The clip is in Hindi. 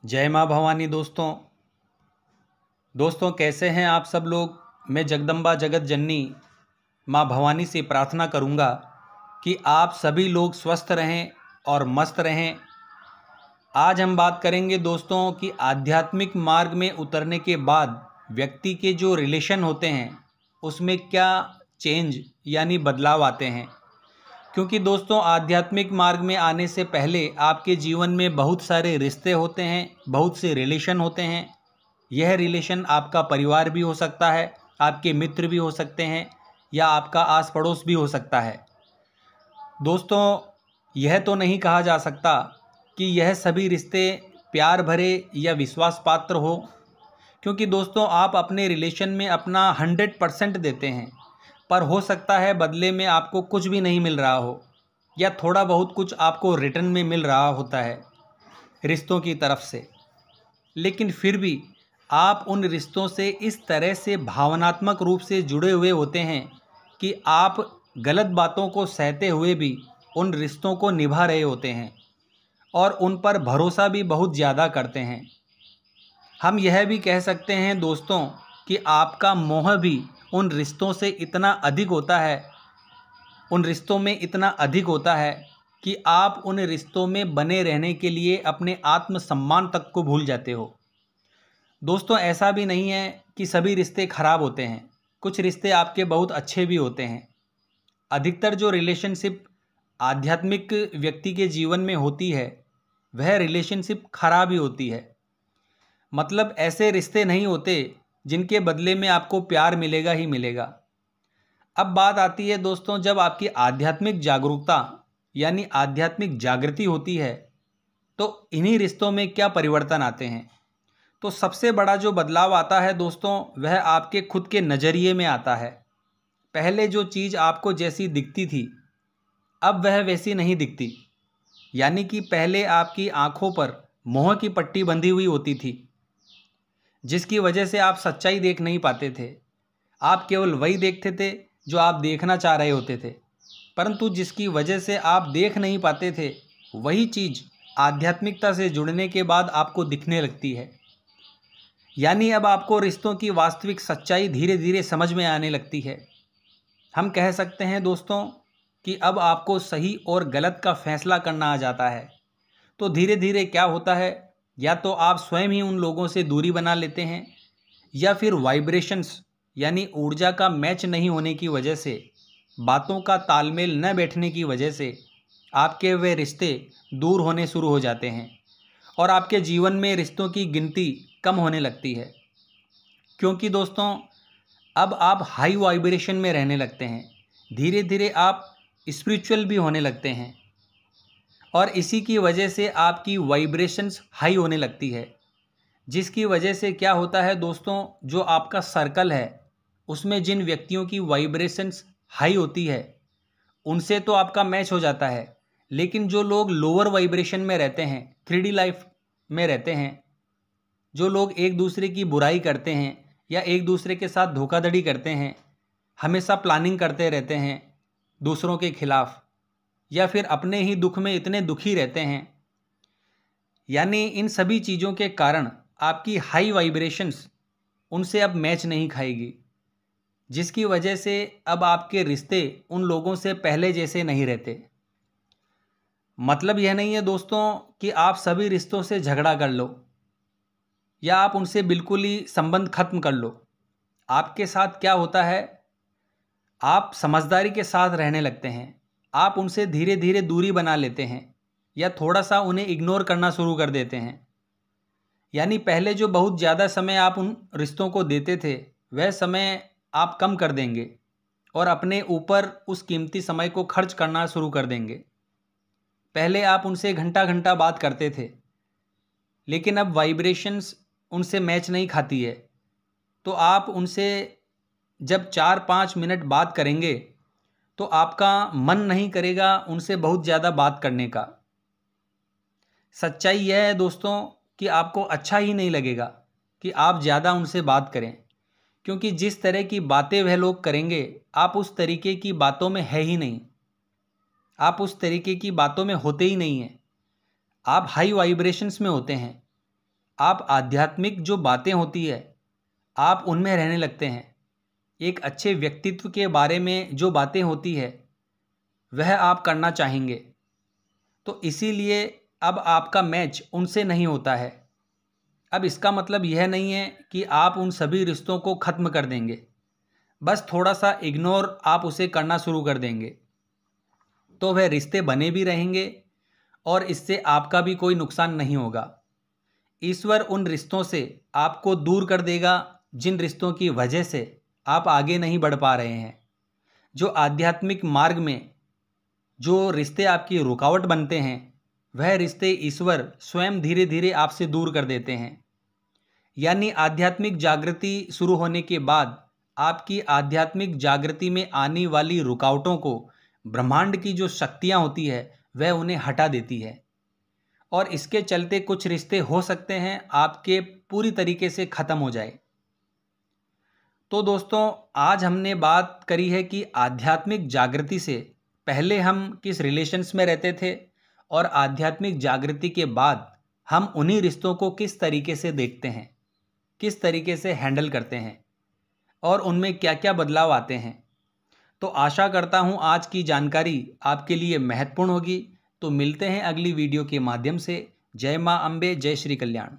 जय माँ भवानी। दोस्तों कैसे हैं आप सब लोग। मैं जगदम्बा जगत जननी माँ भवानी से प्रार्थना करूँगा कि आप सभी लोग स्वस्थ रहें और मस्त रहें। आज हम बात करेंगे दोस्तों कि आध्यात्मिक मार्ग में उतरने के बाद व्यक्ति के जो रिलेशन होते हैं उसमें क्या चेंज यानी बदलाव आते हैं। क्योंकि दोस्तों आध्यात्मिक मार्ग में आने से पहले आपके जीवन में बहुत सारे रिश्ते होते हैं, बहुत से रिलेशन होते हैं। यह रिलेशन आपका परिवार भी हो सकता है, आपके मित्र भी हो सकते हैं या आपका आस पड़ोस भी हो सकता है। दोस्तों यह तो नहीं कहा जा सकता कि यह सभी रिश्ते प्यार भरे या विश्वास पात्र हो, क्योंकि दोस्तों आप अपने रिलेशन में अपना 100% देते हैं, पर हो सकता है बदले में आपको कुछ भी नहीं मिल रहा हो या थोड़ा बहुत कुछ आपको रिटर्न में मिल रहा होता है रिश्तों की तरफ से। लेकिन फिर भी आप उन रिश्तों से इस तरह से भावनात्मक रूप से जुड़े हुए होते हैं कि आप गलत बातों को सहते हुए भी उन रिश्तों को निभा रहे होते हैं और उन पर भरोसा भी बहुत ज़्यादा करते हैं। हम यह भी कह सकते हैं दोस्तों कि आपका मोह भी उन रिश्तों से इतना अधिक होता है, उन रिश्तों में इतना अधिक होता है कि आप उन रिश्तों में बने रहने के लिए अपने आत्मसम्मान तक को भूल जाते हो। दोस्तों ऐसा भी नहीं है कि सभी रिश्ते खराब होते हैं, कुछ रिश्ते आपके बहुत अच्छे भी होते हैं। अधिकतर जो रिलेशनशिप आध्यात्मिक व्यक्ति के जीवन में होती है वह रिलेशनशिप खराब ही होती है। मतलब ऐसे रिश्ते नहीं होते जिनके बदले में आपको प्यार मिलेगा ही मिलेगा। अब बात आती है दोस्तों, जब आपकी आध्यात्मिक जागरूकता यानी आध्यात्मिक जागृति होती है तो इन्हीं रिश्तों में क्या परिवर्तन आते हैं। तो सबसे बड़ा जो बदलाव आता है दोस्तों वह आपके खुद के नज़रिए में आता है। पहले जो चीज़ आपको जैसी दिखती थी अब वह वैसी नहीं दिखती। यानी कि पहले आपकी आंखों पर मोह की पट्टी बंधी हुई होती थी, जिसकी वजह से आप सच्चाई देख नहीं पाते थे। आप केवल वही देखते थे जो आप देखना चाह रहे होते थे, परंतु जिसकी वजह से आप देख नहीं पाते थे वही चीज़ आध्यात्मिकता से जुड़ने के बाद आपको दिखने लगती है। यानी अब आपको रिश्तों की वास्तविक सच्चाई धीरे धीरे समझ में आने लगती है। हम कह सकते हैं दोस्तों कि अब आपको सही और गलत का फैसला करना आ जाता है। तो धीरे धीरे क्या होता है, या तो आप स्वयं ही उन लोगों से दूरी बना लेते हैं या फिर वाइब्रेशंस यानी ऊर्जा का मैच नहीं होने की वजह से, बातों का तालमेल न बैठने की वजह से आपके वे रिश्ते दूर होने शुरू हो जाते हैं और आपके जीवन में रिश्तों की गिनती कम होने लगती है। क्योंकि दोस्तों अब आप हाई वाइब्रेशन में रहने लगते हैं, धीरे धीरे आप स्पिरिचुअल भी होने लगते हैं और इसी की वजह से आपकी वाइब्रेशंस हाई होने लगती है। जिसकी वजह से क्या होता है दोस्तों, जो आपका सर्कल है उसमें जिन व्यक्तियों की वाइब्रेशंस हाई होती है उनसे तो आपका मैच हो जाता है, लेकिन जो लोग लोअर वाइब्रेशन में रहते हैं, 3D लाइफ में रहते हैं, जो लोग एक दूसरे की बुराई करते हैं या एक दूसरे के साथ धोखाधड़ी करते हैं, हमेशा प्लानिंग करते रहते हैं दूसरों के खिलाफ, या फिर अपने ही दुख में इतने दुखी रहते हैं, यानी इन सभी चीज़ों के कारण आपकी हाई वाइब्रेशंस उनसे अब मैच नहीं खाएगी, जिसकी वजह से अब आपके रिश्ते उन लोगों से पहले जैसे नहीं रहते। मतलब यह नहीं है दोस्तों कि आप सभी रिश्तों से झगड़ा कर लो या आप उनसे बिल्कुल ही संबंध खत्म कर लो। आपके साथ क्या होता है, आप समझदारी के साथ रहने लगते हैं, आप उनसे धीरे धीरे दूरी बना लेते हैं या थोड़ा सा उन्हें इग्नोर करना शुरू कर देते हैं। यानी पहले जो बहुत ज़्यादा समय आप उन रिश्तों को देते थे वह समय आप कम कर देंगे और अपने ऊपर उस कीमती समय को खर्च करना शुरू कर देंगे। पहले आप उनसे घंटा घंटा बात करते थे, लेकिन अब वाइब्रेशंस उनसे मैच नहीं खाती है, तो आप उनसे जब 4-5 मिनट बात करेंगे तो आपका मन नहीं करेगा उनसे बहुत ज़्यादा बात करने का। सच्चाई यह है दोस्तों कि आपको अच्छा ही नहीं लगेगा कि आप ज़्यादा उनसे बात करें, क्योंकि जिस तरह की बातें वह लोग करेंगे आप उस तरीके की बातों में है ही नहीं, आप उस तरीके की बातों में होते ही नहीं हैं, आप हाई वाइब्रेशंस में होते हैं। आप आध्यात्मिक जो बातें होती है आप उनमें रहने लगते हैं। एक अच्छे व्यक्तित्व के बारे में जो बातें होती है वह आप करना चाहेंगे। तो इसीलिए अब आपका मैच उनसे नहीं होता है। अब इसका मतलब यह नहीं है कि आप उन सभी रिश्तों को ख़त्म कर देंगे, बस थोड़ा सा इग्नोर आप उसे करना शुरू कर देंगे, तो वह रिश्ते बने भी रहेंगे और इससे आपका भी कोई नुकसान नहीं होगा। ईश्वर उन रिश्तों से आपको दूर कर देगा जिन रिश्तों की वजह से आप आगे नहीं बढ़ पा रहे हैं। जो आध्यात्मिक मार्ग में जो रिश्ते आपकी रुकावट बनते हैं वह रिश्ते ईश्वर स्वयं धीरे धीरे आपसे दूर कर देते हैं। यानी आध्यात्मिक जागृति शुरू होने के बाद आपकी आध्यात्मिक जागृति में आने वाली रुकावटों को ब्रह्मांड की जो शक्तियाँ होती है वह उन्हें हटा देती है और इसके चलते कुछ रिश्ते हो सकते हैं आपके पूरी तरीके से ख़त्म हो जाए। तो दोस्तों, आज हमने बात करी है कि आध्यात्मिक जागृति से पहले हम किस रिलेशंस में रहते थे और आध्यात्मिक जागृति के बाद हम उन्हीं रिश्तों को किस तरीके से देखते हैं, किस तरीके से हैंडल करते हैं और उनमें क्या क्या बदलाव आते हैं। तो आशा करता हूँ आज की जानकारी आपके लिए महत्वपूर्ण होगी। तो मिलते हैं अगली वीडियो के माध्यम से। जय माँ अम्बे, जय श्री कल्याण।